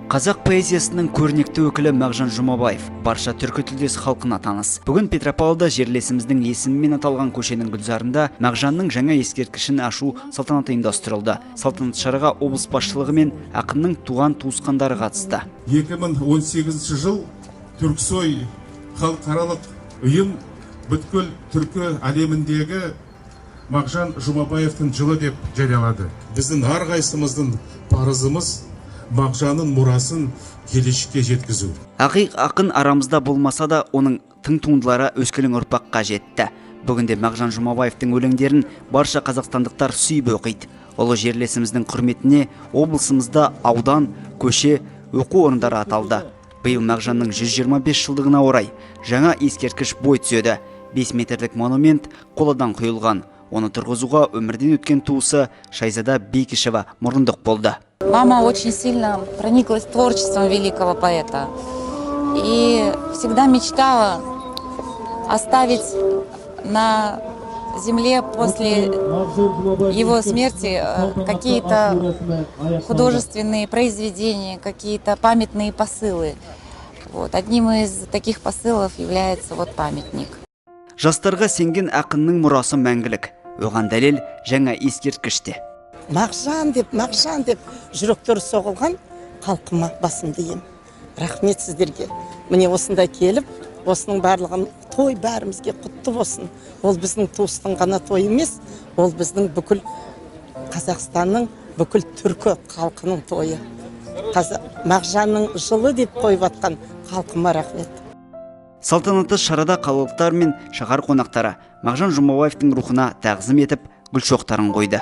Қазақ поэзиясының көрнекті өкілі Мағжан Жұмабаев барша түркі тілдес халқына таныс. Бүгін Петропавлда жерлесіміздің есімімен аталған көшенің гүлзарында Мағжанның жаңа ескерткішін ашу салтанаты ұйымдастырылды. Салтанат шараға облыс басшылығы мен ақынның туған туысқандары қатысты. 2018 жыл Түрксой халықаралық ұйым бүткіл түркі әлеміндегі Мағжан Жұмабаевтың жылы деп жариялады. Біздің әрқайсымыздың парызымыз Мағжанның мұрасын келешекке жеткізу. Ақиқ ақын арамызда болмаса да, оның тың туындылары өскелең ұрпаққа жетті. Бүгінде Мағжан Жұмабаевтың өлеңдерін барша қазақстандықтар сүйіп оқиды. Ұлы жерлесіміздің құрметіне облысымызда аудан, көше, оқу орындары аталды. Биыл Мағжанның 125 жылдығына орай жаңа ескерткіш бой түседі. 5 метрлік монумент қоладан құйылған. Оны тұрғызуға өмірден өткен туысы Шайзада Бекишева мұрындық болды. Мама очень сильно прониклась творчеством великого поэта и всегда мечтала оставить на земле после его смерти какие-то художественные произведения, какие-то памятные посылы. Одним из таких посылов является памятник. Жастарға сенген ақынның мұрасы мәңгілік. Оған дәлел жаңа ескерткіште. Мағжан деп жүректер соғылған халқыма басымды ием. Рахмет сіздерге. Міне осында келіп, осының барлығын той бәрімізге құтты болсын. Ол біздің туыстың ғана той емес, ол біздің бүкіл Қазақстанның, бүкіл түркі халқының тойы. Мағжанның жылы деп қойып атқан халқыма рахмет. Салтанатты шарада қалалықтар мен шаһар қонақтары Мағжан Жұмабаевтың рухына тағзым етіп гүл шоқтарын қойды.